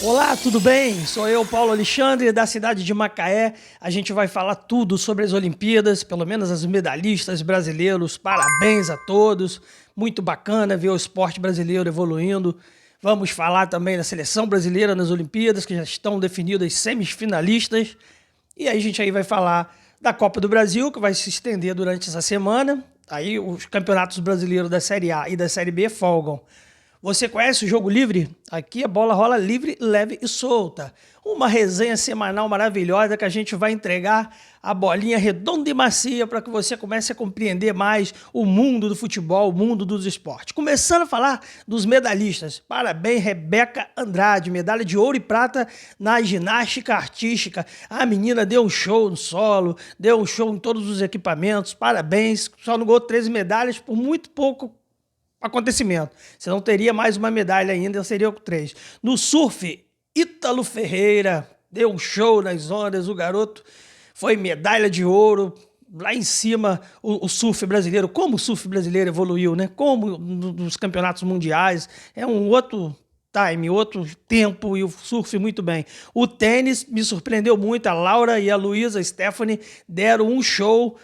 Olá, tudo bem? Sou eu, Paulo Alexandre, da cidade de Macaé. A gente vai falar tudo sobre as Olimpíadas, pelo menos as medalhistas brasileiros. Parabéns a todos. Muito bacana ver o esporte brasileiro evoluindo. Vamos falar também da seleção brasileira nas Olimpíadas, que já estão definidas semifinalistas. E aí a gente aí vai falar da Copa do Brasil, que vai se estender durante essa semana. Aí os campeonatos brasileiros da Série A e da Série B folgam. Você conhece o Jogo Livre? Aqui a bola rola livre, leve e solta. Uma resenha semanal maravilhosa que a gente vai entregar a bolinha redonda e macia para que você comece a compreender mais o mundo do futebol, o mundo dos esportes. Começando a falar dos medalhistas. Parabéns, Rebeca Andrade, medalha de ouro e prata na ginástica artística. A menina deu um show no solo, deu um show em todos os equipamentos. Parabéns, só não ganhou 13 medalhas por muito pouco acontecimento. Você não teria mais uma medalha ainda, seria com 3. No surf, Ítalo Ferreira deu um show nas ondas, o garoto foi medalha de ouro. Lá em cima, o surf brasileiro, como o surf brasileiro evoluiu, né? Como nos campeonatos mundiais, é um outro time, outro tempo, e o surf muito bem. O tênis me surpreendeu muito, a Laura e a Luísa Stephanie deram um show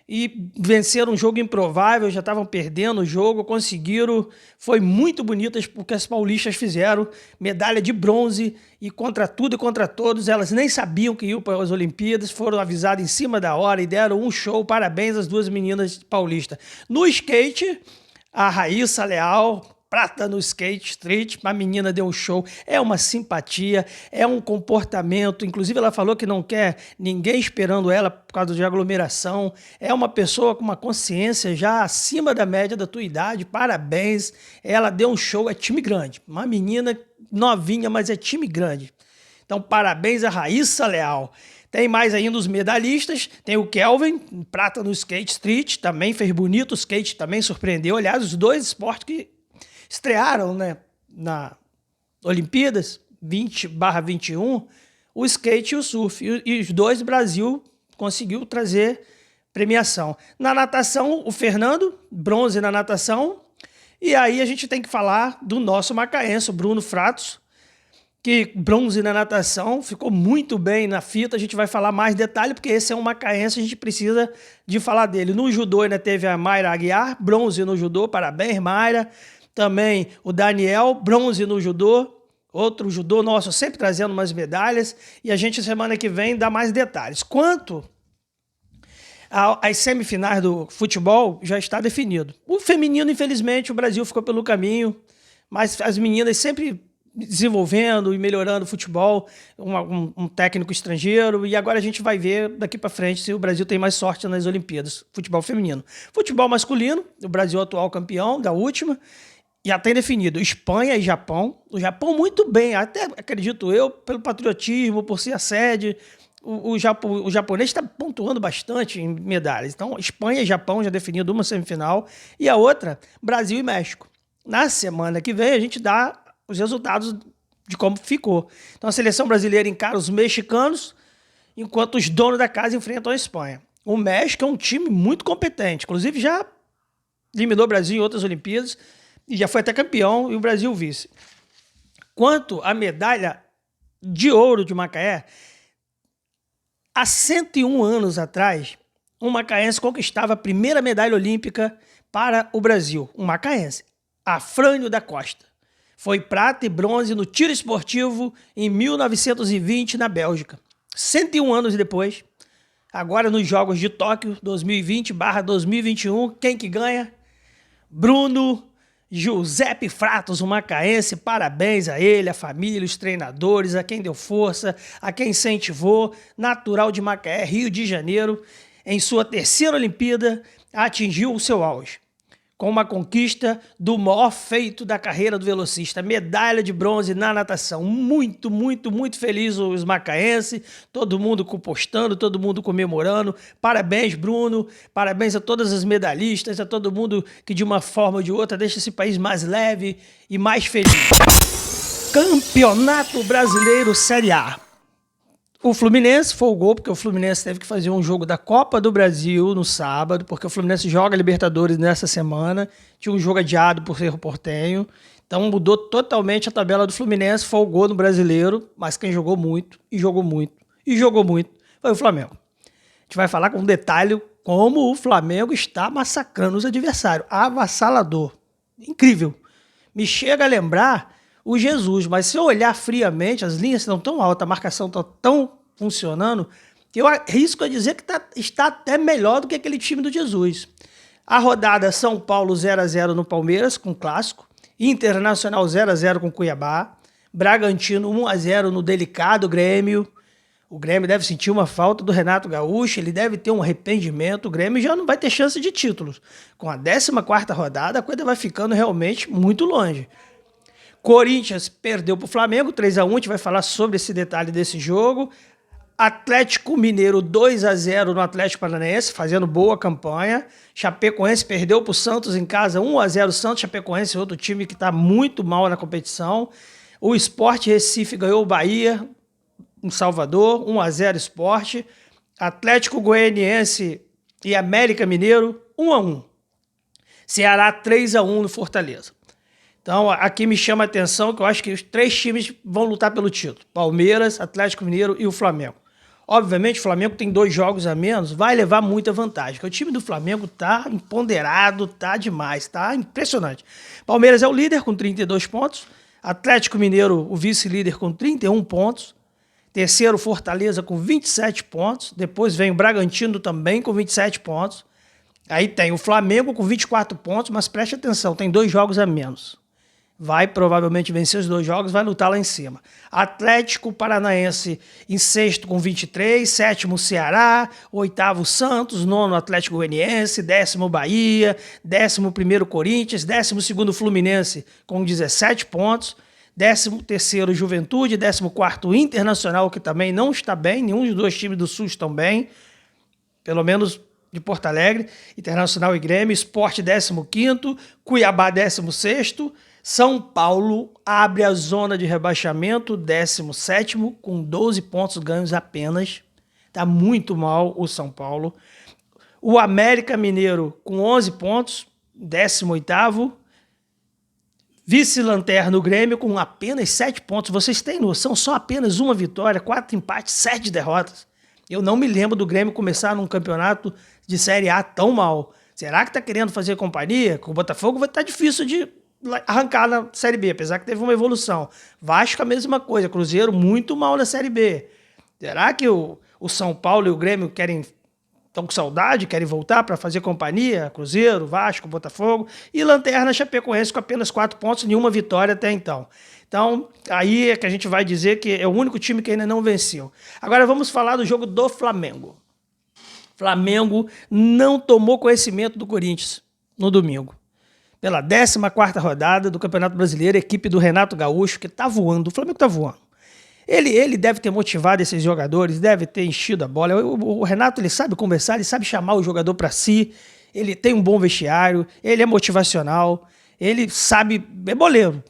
e venceram um jogo improvável, já estavam perdendo o jogo, conseguiram, foi muito bonito o que as paulistas fizeram, medalha de bronze, e contra tudo e contra todos, elas nem sabiam que iam para as Olimpíadas, foram avisadas em cima da hora e deram um show. Parabéns às duas meninas paulistas. No skate, a Raíssa Leal, prata no skate street, a menina deu um show, é uma simpatia, é um comportamento, inclusive ela falou que não quer ninguém esperando ela por causa de aglomeração, é uma pessoa com uma consciência já acima da média da tua idade. Parabéns, ela deu um show, é time grande, uma menina novinha, mas é time grande. Então parabéns a Raíssa Leal. Tem mais ainda os medalhistas, tem o Kelvin, prata no skate street, também fez bonito, o skate também surpreendeu, aliás, os dois esportes que estrearam, né, na Olimpíadas 20/21, o skate e o surf. E os dois, o Brasil conseguiu trazer premiação. Na natação, o Fernando, bronze na natação. E aí a gente tem que falar do nosso macaense, o Bruno Fratos, que bronze na natação, ficou muito bem na fita. A gente vai falar mais detalhe, porque esse é um macaense, a gente precisa de falar dele. No judô ainda teve a Mayra Aguiar, bronze no judô, parabéns, Mayra. Também o Daniel, bronze no judô, outro judô nosso, sempre trazendo umas medalhas, e a gente semana que vem dá mais detalhes. Quanto às semifinais do futebol, já está definido. O feminino, infelizmente, o Brasil ficou pelo caminho, mas as meninas sempre desenvolvendo e melhorando o futebol, um técnico estrangeiro, e agora a gente vai ver daqui para frente se o Brasil tem mais sorte nas Olimpíadas. Futebol feminino. Futebol masculino, o Brasil atual campeão da última, já tem definido Espanha e Japão. O Japão muito bem, até acredito eu, pelo patriotismo, por ser a sede. O japonês está pontuando bastante em medalhas. Então, Espanha e Japão já definido uma semifinal. E a outra, Brasil e México. Na semana que vem, a gente dá os resultados de como ficou. Então, a seleção brasileira encara os mexicanos, enquanto os donos da casa enfrentam a Espanha. O México é um time muito competente. Inclusive, já eliminou o Brasil em outras Olimpíadas e já foi até campeão, e o Brasil vice. Quanto à medalha de ouro de Macaé, há 101 anos atrás, um macaense conquistava a primeira medalha olímpica para o Brasil. Um macaense, Afrânio da Costa. Foi prata e bronze no tiro esportivo em 1920 na Bélgica. 101 anos depois, agora nos Jogos de Tóquio 2020/2021, quem que ganha? Bruno Giuseppe Fratos, um macaense. Parabéns a ele, a família, os treinadores, a quem deu força, a quem incentivou. Natural de Macaé, Rio de Janeiro, em sua terceira Olimpíada, atingiu o seu auge, com uma conquista do maior feito da carreira do velocista, medalha de bronze na natação. Muito, muito, muito feliz os macaenses, todo mundo postando, todo mundo comemorando. Parabéns, Bruno, parabéns a todas as medalhistas, a todo mundo que de uma forma ou de outra deixa esse país mais leve e mais feliz. Campeonato Brasileiro Série A. O Fluminense folgou, porque o Fluminense teve que fazer um jogo da Copa do Brasil no sábado, porque o Fluminense joga Libertadores nessa semana, tinha um jogo adiado por Cerro Porteño, então mudou totalmente a tabela do Fluminense, folgou no Brasileiro, mas quem jogou muito, e jogou muito, e jogou muito, foi o Flamengo. A gente vai falar com um detalhe como o Flamengo está massacrando os adversários, avassalador, incrível. Me chega a lembrar o Jesus, mas se eu olhar friamente, as linhas estão tão altas, a marcação está tão funcionando, que eu arrisco a dizer que está até melhor do que aquele time do Jesus. A rodada São Paulo 0-0 no Palmeiras, com clássico, Internacional 0-0 com Cuiabá, Bragantino 1-0 no delicado Grêmio. O Grêmio deve sentir uma falta do Renato Gaúcho, ele deve ter um arrependimento, o Grêmio já não vai ter chance de títulos. Com a 14ª rodada, a coisa vai ficando realmente muito longe. Corinthians perdeu para o Flamengo, 3-1, a gente vai falar sobre esse detalhe desse jogo. Atlético Mineiro 2-0 no Atlético Paranaense, fazendo boa campanha. Chapecoense perdeu para o Santos em casa, 1-0 Santos. Chapecoense, outro time que está muito mal na competição. O Sport Recife ganhou o Bahia em Salvador, 1-0 Sport. Atlético Goianiense e América Mineiro, 1-1. Ceará 3-1 no Fortaleza. Então, aqui me chama a atenção que eu acho que os 3 times vão lutar pelo título. Palmeiras, Atlético Mineiro e o Flamengo. Obviamente, o Flamengo tem 2 jogos a menos, vai levar muita vantagem. Porque o time do Flamengo tá empoderado, tá demais, tá impressionante. Palmeiras é o líder com 32 pontos. Atlético Mineiro, o vice-líder com 31 pontos. Terceiro, Fortaleza com 27 pontos. Depois vem o Bragantino também com 27 pontos. Aí tem o Flamengo com 24 pontos, mas preste atenção, tem 2 jogos a menos. Vai provavelmente vencer os 2 jogos, vai lutar lá em cima. Atlético Paranaense em 6º com 23, 7º Ceará, 8º Santos, 9º Atlético Goianiense, 10º Bahia, 11º Corinthians, 12º Fluminense com 17 pontos, 13º Juventude, 14º Internacional, que também não está bem, nenhum dos 2 times do Sul estão bem, pelo menos de Porto Alegre, Internacional e Grêmio, Sport 15º, Cuiabá 16º, São Paulo abre a zona de rebaixamento, 17º, com 12 pontos ganhos apenas. Está muito mal o São Paulo. O América Mineiro com 11 pontos, 18º. Vice-lanterna o Grêmio com apenas 7 pontos. Vocês têm noção? Só apenas 1 vitória, 4 empates, 7 derrotas. Eu não me lembro do Grêmio começar num campeonato de Série A tão mal. Será que está querendo fazer companhia? Com o Botafogo vai estar difícil de arrancar na Série B, apesar que teve uma evolução. Vasco a mesma coisa, Cruzeiro muito mal na Série B. Será que o São Paulo e o Grêmio estão com saudade, querem voltar para fazer companhia? Cruzeiro, Vasco, Botafogo. E Lanterna Chapecoense com apenas 4 pontos, nenhuma vitória até então. Então, aí é que a gente vai dizer que é o único time que ainda não venceu. Agora vamos falar do jogo do Flamengo. Flamengo não tomou conhecimento do Corinthians no domingo. Pela 14ª rodada do Campeonato Brasileiro, a equipe do Renato Gaúcho, que está voando, o Flamengo está voando. Ele deve ter motivado esses jogadores, deve ter enchido a bola. O Renato, ele sabe conversar, ele sabe chamar o jogador para si, ele tem um bom vestiário, ele é motivacional, ele sabe, é boleiro.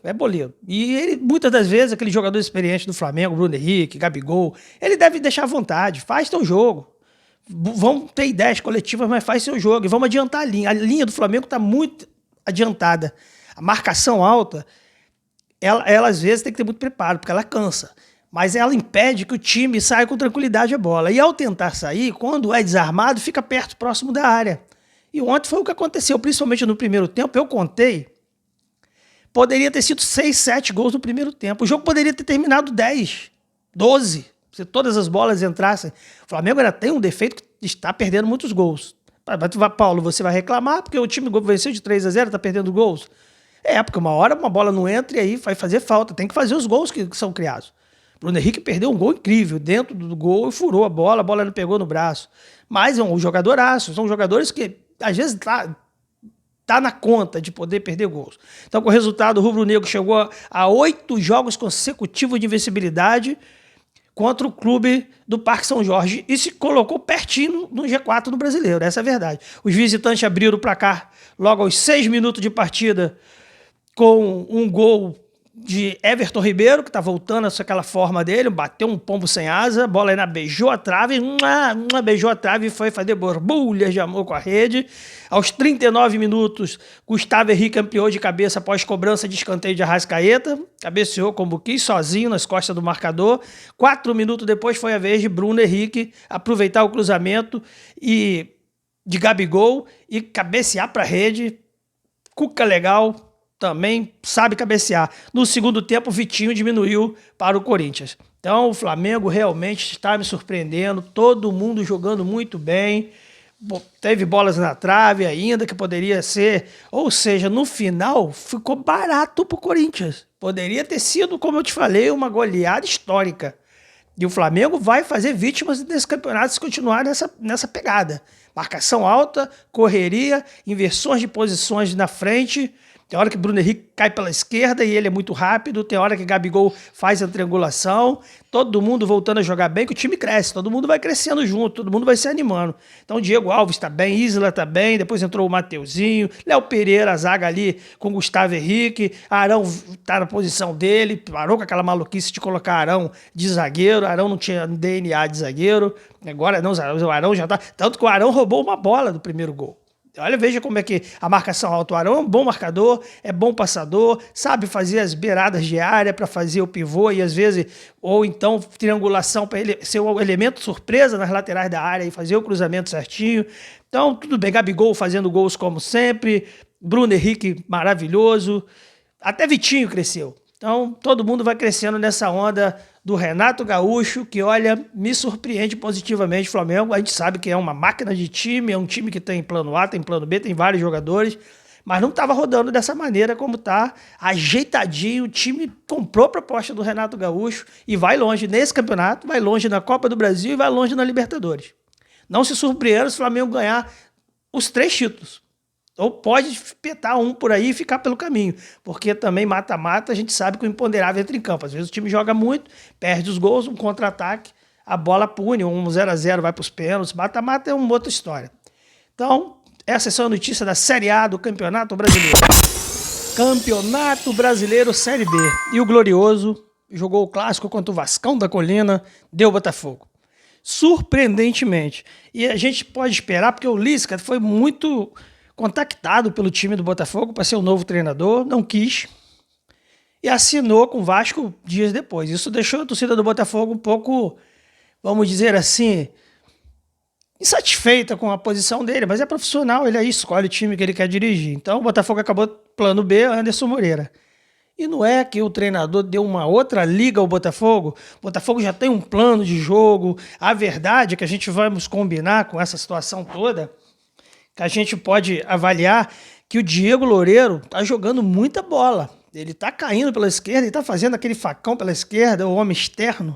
E ele, muitas das vezes, aquele jogador experiente do Flamengo, Bruno Henrique, Gabigol, ele deve deixar à vontade, faz teu jogo. Vão ter ideias coletivas, mas faz seu jogo. E vamos adiantar a linha. A linha do Flamengo está muito adiantada. A marcação alta, ela às vezes tem que ter muito preparo, porque ela cansa. Mas ela impede que o time saia com tranquilidade a bola. E ao tentar sair, quando é desarmado, fica perto, próximo da área. E ontem foi o que aconteceu, principalmente no primeiro tempo. Eu contei, poderia ter sido 6, 7 gols no primeiro tempo. O jogo poderia ter terminado 10, 12, se todas as bolas entrassem. O Flamengo ainda tem um defeito que está perdendo muitos gols. Paulo, você vai reclamar porque o time venceu de 3-0, está perdendo gols? Porque uma hora uma bola não entra e aí vai fazer falta. Tem que fazer os gols que são criados. Bruno Henrique perdeu um gol incrível dentro do gol e furou a bola não pegou no braço. Mas é um jogadoraço, são jogadores que às vezes tá na conta de poder perder gols. Então, com o resultado, o rubro-negro chegou a 8 jogos consecutivos de invencibilidade contra o clube do Parque São Jorge e se colocou pertinho no G4 no Brasileiro, essa é a verdade. Os visitantes abriram o placar logo aos 6 minutos de partida com um gol de Everton Ribeiro, que tá voltando àquela forma dele, bateu um pombo sem asa, a bola ainda beijou a trave, beijou a trave e foi fazer borbulhas de amor com a rede. Aos 39 minutos, Gustavo Henrique ampliou de cabeça após cobrança de escanteio de Arrascaeta, cabeceou como quis, sozinho nas costas do marcador. 4 minutos depois foi a vez de Bruno Henrique aproveitar o cruzamento de Gabigol e cabecear para a rede. Cuca legal, também sabe cabecear. No segundo tempo, o Vitinho diminuiu para o Corinthians. Então, o Flamengo realmente está me surpreendendo. Todo mundo jogando muito bem. Teve bolas na trave ainda, que poderia ser... Ou seja, no final, ficou barato para o Corinthians. Poderia ter sido, como eu te falei, uma histórica. E o Flamengo vai fazer vítimas desse campeonato se continuar nessa pegada. Marcação alta, correria, inversões de posições na frente. Tem hora que Bruno Henrique cai pela esquerda e ele é muito rápido. Tem hora que Gabigol faz a triangulação. Todo mundo voltando a jogar bem, que o time cresce. Todo mundo vai crescendo junto, todo mundo vai se animando. Então o Diego Alves está bem, Isla está bem. Depois entrou o Mateuzinho. Léo Pereira, a zaga ali com Gustavo Henrique. Arão está na posição dele. Parou com aquela maluquice de colocar Arão de zagueiro. Arão não tinha DNA de zagueiro. Agora não, o Arão já está... Tanto que o Arão roubou uma bola do primeiro gol. Olha, veja como é que a marcação alta. O Arão é um bom marcador, é bom passador, sabe fazer as beiradas de área para fazer o pivô e às vezes, ou então triangulação para ele ser o elemento surpresa nas laterais da área e fazer o cruzamento certinho. Então, tudo bem. Gabigol fazendo gols como sempre, Bruno Henrique maravilhoso, até Vitinho cresceu. Então, todo mundo vai crescendo nessa onda do Renato Gaúcho, que, olha, me surpreende positivamente o Flamengo. A gente sabe que é uma máquina de time, é um time que tem plano A, tem plano B, tem vários jogadores, mas não estava rodando dessa maneira como está, ajeitadinho. O time comprou a proposta do Renato Gaúcho e vai longe nesse campeonato, vai longe na Copa do Brasil e vai longe na Libertadores. Não se surpreenda se o Flamengo ganhar os 3 títulos. Ou pode espetar um por aí e ficar pelo caminho. Porque também mata-mata, a gente sabe que o imponderável entra em campo. Às vezes o time joga muito, perde os gols, um contra-ataque, a bola pune, um 0-0 vai para os pênaltis. Mata-mata é uma outra história. Então, essa é a notícia da Série A do Campeonato Brasileiro. Campeonato Brasileiro Série B. E o Glorioso jogou o clássico contra o Vascão da Colina, deu Botafogo. Surpreendentemente. E a gente pode esperar, porque o Lisca foi muito contactado pelo time do Botafogo para ser o novo treinador, não quis, e assinou com o Vasco dias depois. Isso deixou a torcida do Botafogo um pouco, vamos dizer assim, insatisfeita com a posição dele, mas é profissional, ele aí escolhe o time que ele quer dirigir. Então o Botafogo acabou plano B, Anderson Moreira. E não é que o treinador deu uma outra liga ao Botafogo? O Botafogo já tem um plano de jogo. A verdade é que a gente vamos combinar com essa situação toda, que a gente pode avaliar que o Diego Loureiro está jogando muita bola. Ele está caindo pela esquerda, ele está fazendo aquele facão pela esquerda, o homem externo,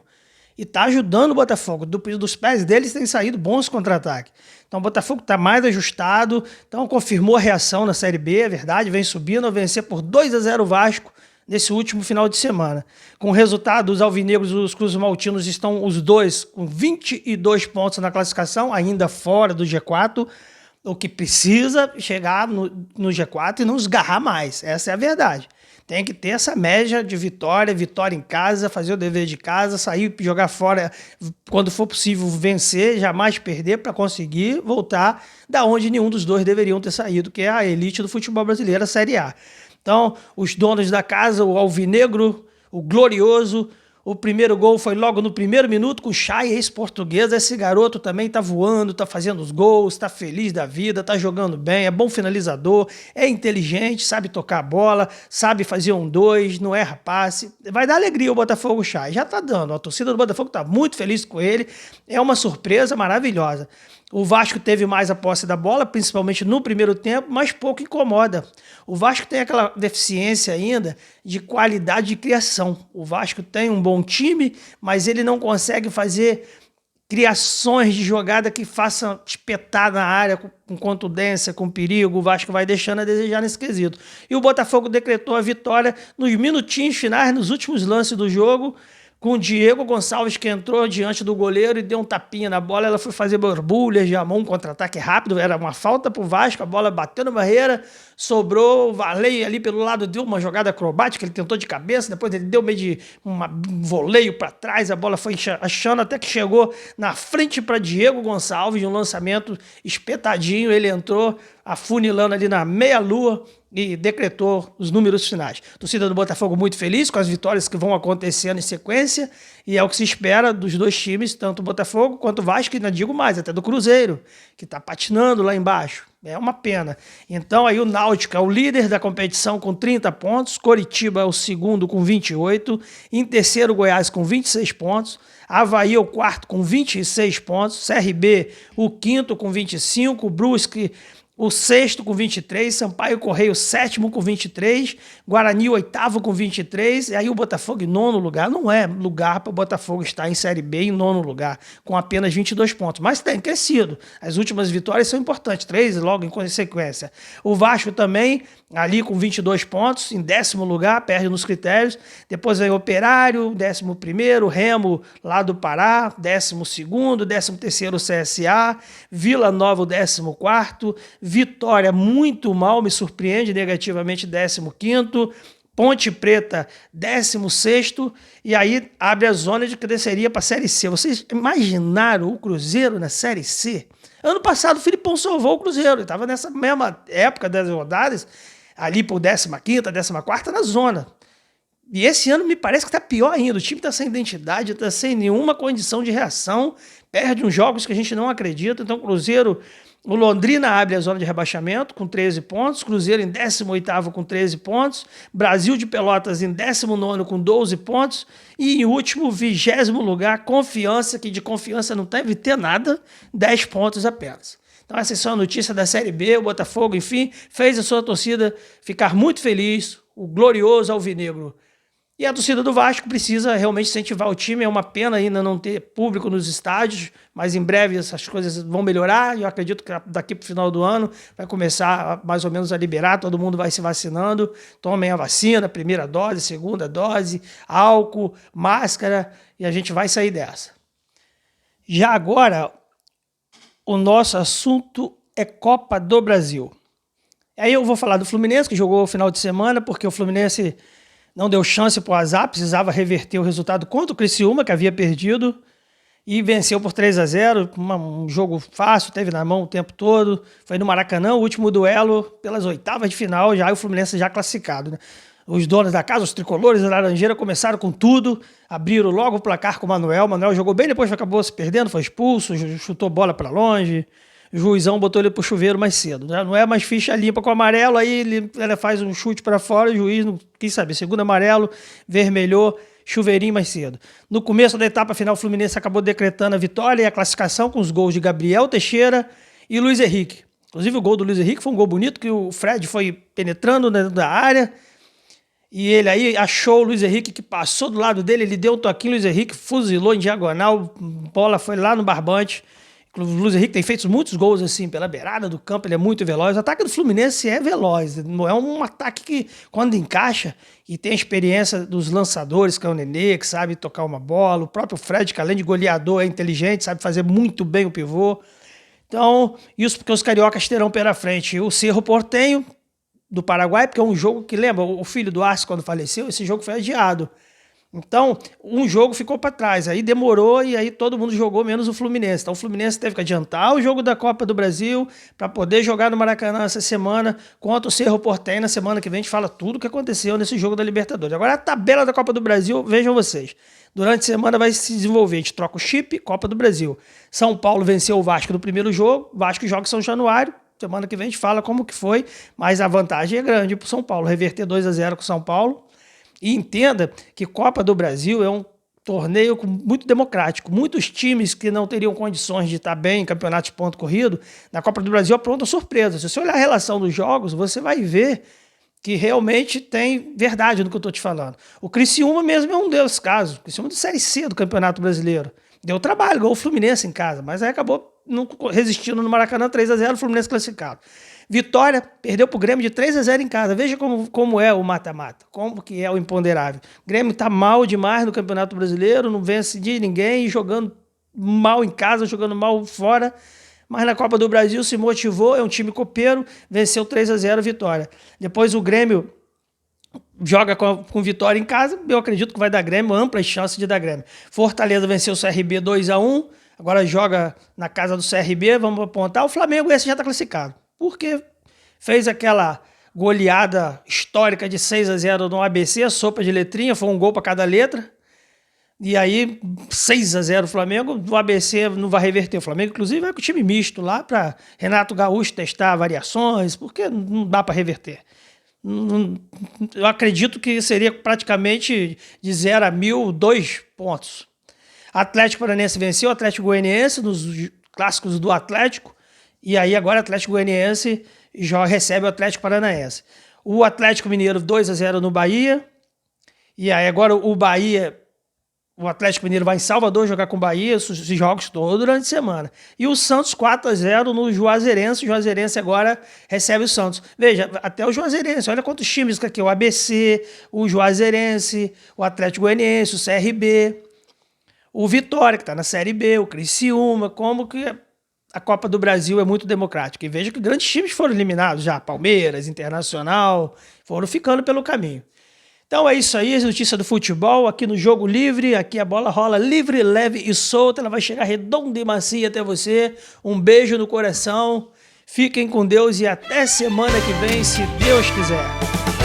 e está ajudando o Botafogo. Dos pés deles tem saído bons contra-ataques. Então o Botafogo está mais ajustado, então confirmou a reação na Série B, é verdade, vem subindo, a vencer por 2-0 o Vasco nesse último final de semana. Com o resultado, os alvinegros e os cruz-maltinos estão os dois com 22 pontos na classificação, ainda fora do G4, o que precisa chegar no G4 e não esgarrar mais. Essa é a verdade. Tem que ter essa média de vitória em casa, fazer o dever de casa, sair, jogar fora quando for possível, vencer, jamais perder para conseguir voltar da onde nenhum dos dois deveriam ter saído, que é a elite do futebol brasileiro, a Série A. Então, os donos da casa, o Alvinegro, o Glorioso, o primeiro gol foi logo no primeiro minuto com o Chay, ex-português. Esse garoto também tá voando, tá fazendo os gols, tá feliz da vida, tá jogando bem, é bom finalizador, é inteligente, sabe tocar a bola, sabe fazer 1-2, não erra passe. Vai dar alegria o Botafogo, Chay. Já tá dando. A torcida do Botafogo tá muito feliz com ele. É uma surpresa maravilhosa. O Vasco teve mais a posse da bola, principalmente no primeiro tempo, mas pouco incomoda. O Vasco tem aquela deficiência ainda de qualidade de criação. O Vasco tem um bom time, mas ele não consegue fazer criações de jogada que façam espetar na área com contundência, com perigo. O Vasco vai deixando a desejar nesse quesito. E o Botafogo decretou a vitória nos minutinhos finais, nos últimos lances do jogo. com o Diego Gonçalves, que entrou diante do goleiro e deu um tapinha na bola. Ela foi fazer borbulhas, chamou um contra-ataque rápido, era uma falta pro Vasco, a bola bateu na barreira, sobrou, o Varley ali pelo lado deu uma jogada acrobática, ele tentou de cabeça, depois ele deu meio de um voleio para trás, a bola foi achando até que chegou na frente para Diego Gonçalves, de um lançamento espetadinho, ele entrou afunilando ali na meia-lua e decretou os números finais. A torcida do Botafogo muito feliz com as vitórias que vão acontecendo em sequência, e é o que se espera dos dois times, tanto o Botafogo quanto o Vasco, e não digo mais, até do Cruzeiro, que está patinando lá embaixo. É uma pena. Então aí o Náutico é o líder da competição com 30 pontos, Coritiba é o segundo com 28, em terceiro Goiás com 26 pontos, Avaí é o quarto com 26 pontos, CRB o quinto com 25, Brusque o sexto com 23, Sampaio Correia o sétimo com 23, Guarani o oitavo com 23, e aí o Botafogo em nono lugar. Não é lugar para o Botafogo estar em Série B em nono lugar, com apenas 22 pontos, mas tem crescido. As últimas vitórias são importantes, 3 logo em sequência. O Vasco também, ali com 22 pontos, em décimo lugar, perde nos critérios. Depois vem o Operário, 11º, Remo lá do Pará, 12º, 13º o CSA, Vila Nova o 14º, Vitória muito mal, me surpreende negativamente, 15º, Ponte Preta 16º, e aí abre a zona de que desceria para a Série C. Vocês imaginaram o Cruzeiro na Série C? Ano passado o Filipão salvou o Cruzeiro, ele estava nessa mesma época das rodadas, ali por 15ª, 14ª na zona. E esse ano me parece que está pior ainda, o time está sem identidade, está sem nenhuma condição de reação, perde uns jogos que a gente não acredita. Então o Cruzeiro, o Londrina abre a zona de rebaixamento com 13 pontos, Cruzeiro em 18º com 13 pontos, Brasil de Pelotas em 19º com 12 pontos e em último, 20º lugar, Confiança, que de confiança não deve ter nada, 10 pontos apenas. Então essa é só a notícia da Série B, o Botafogo, enfim, fez a sua torcida ficar muito feliz, o glorioso alvinegro. E a torcida do Vasco precisa realmente incentivar o time. É uma pena ainda não ter público nos estádios, mas em breve essas coisas vão melhorar. E eu acredito que daqui para o final do ano vai começar mais ou menos a liberar, todo mundo vai se vacinando. Tomem a vacina, primeira dose, segunda dose, álcool, máscara, e a gente vai sair dessa. Já agora, o nosso assunto é Copa do Brasil. Aí eu vou falar do Fluminense, que jogou o final de semana, porque o Fluminense não deu chance para o azar, precisava reverter o resultado contra o Criciúma, que havia perdido, e venceu por 3-0, um jogo fácil, teve na mão o tempo todo, foi no Maracanã, o último duelo pelas oitavas de final, já o Fluminense já classificado, né? Os donos da casa, os tricolores da Laranjeira, começaram com tudo, abriram logo o placar com o Manuel jogou bem, depois acabou se perdendo, foi expulso, chutou bola para longe, o juizão botou ele pro chuveiro mais cedo, né? Não é mais ficha limpa com amarelo, aí ele faz um chute para fora, o juiz não quis saber. Segundo amarelo, vermelhou, chuveirinho mais cedo. No começo da etapa final, o Fluminense acabou decretando a vitória e a classificação com os gols de Gabriel Teixeira e Luiz Henrique. Inclusive o gol do Luiz Henrique foi um gol bonito, que o Fred foi penetrando dentro da área, e ele aí achou o Luiz Henrique, que passou do lado dele, ele deu um toquinho, o Luiz Henrique fuzilou em diagonal, a bola foi lá no barbante. O Luiz Henrique tem feito muitos gols assim pela beirada do campo, ele é muito veloz. O ataque do Fluminense é veloz, não é um ataque que, quando encaixa, e tem a experiência dos lançadores, que é o Nenê, que sabe tocar uma bola, o próprio Fred, que além de goleador é inteligente, sabe fazer muito bem o pivô. Então, isso porque os cariocas terão pela frente o Cerro Porteño, do Paraguai, porque é um jogo que, lembra, o filho do Arce, quando faleceu, esse jogo foi adiado. Então, um jogo ficou para trás, aí demorou e aí todo mundo jogou menos o Fluminense. Então o Fluminense teve que adiantar o jogo da Copa do Brasil para poder jogar no Maracanã essa semana contra o Cerro Porteño. Na semana que vem a gente fala tudo o que aconteceu nesse jogo da Libertadores. Agora a tabela da Copa do Brasil, vejam vocês. Durante a semana vai se desenvolver, a gente troca o chip, Copa do Brasil. São Paulo venceu o Vasco no primeiro jogo, Vasco joga em São Januário. Semana que vem a gente fala como que foi, mas a vantagem é grande para o São Paulo, reverter 2-0 com o São Paulo. E entenda que Copa do Brasil é um torneio muito democrático. Muitos times que não teriam condições de estar bem em campeonato de ponto corrido, na Copa do Brasil aprontam surpresa. Se você olhar a relação dos jogos, você vai ver que realmente tem verdade no que eu estou te falando. O Criciúma mesmo é um desses casos. O Criciúma é da Série C do Campeonato Brasileiro. Deu trabalho, gol o Fluminense em casa, mas aí acabou não resistindo no Maracanã, 3-0, o Fluminense classificado. Vitória, perdeu pro Grêmio de 3-0 em casa. Veja como é o mata-mata, como que é o imponderável. O Grêmio tá mal demais no Campeonato Brasileiro, não vence de ninguém, jogando mal em casa, jogando mal fora. Mas na Copa do Brasil se motivou, é um time copeiro, venceu 3-0 Vitória. Depois o Grêmio joga com Vitória em casa, eu acredito que vai dar Grêmio, ampla chance de dar Grêmio. Fortaleza venceu o CRB 2-1, agora joga na casa do CRB, vamos apontar. O Flamengo esse já está classificado, porque fez aquela goleada histórica de 6-0 no ABC, sopa de letrinha, foi um gol para cada letra. E aí, 6-0 o Flamengo, o ABC não vai reverter. O Flamengo, inclusive, vai com o time misto lá para Renato Gaúcho testar variações, porque não dá para reverter. Eu acredito que seria praticamente de 0-1000, 2 pontos. Atlético Paranaense venceu o Atlético Goianiense nos clássicos do Atlético, e aí agora o Atlético Goianiense já recebe o Atlético Paranaense. O Atlético Mineiro 2-0 no Bahia, e aí agora o Atlético Mineiro vai em Salvador jogar com o Bahia, esses jogos todos durante a semana. E o Santos 4-0 no Juazeirense. O Juazeirense agora recebe o Santos. Veja, até o Juazeirense, olha quantos times aqui. O ABC, o Juazeirense, o Atlético Goianiense, o CRB, o Vitória, que está na Série B, o Criciúma. Como que a Copa do Brasil é muito democrática. E veja que grandes times foram eliminados já. Palmeiras, Internacional, foram ficando pelo caminho. Então é isso aí, notícia do futebol aqui no Jogo Livre. Aqui a bola rola livre, leve e solta. Ela vai chegar redonda e macia até você. Um beijo no coração. Fiquem com Deus e até semana que vem, se Deus quiser.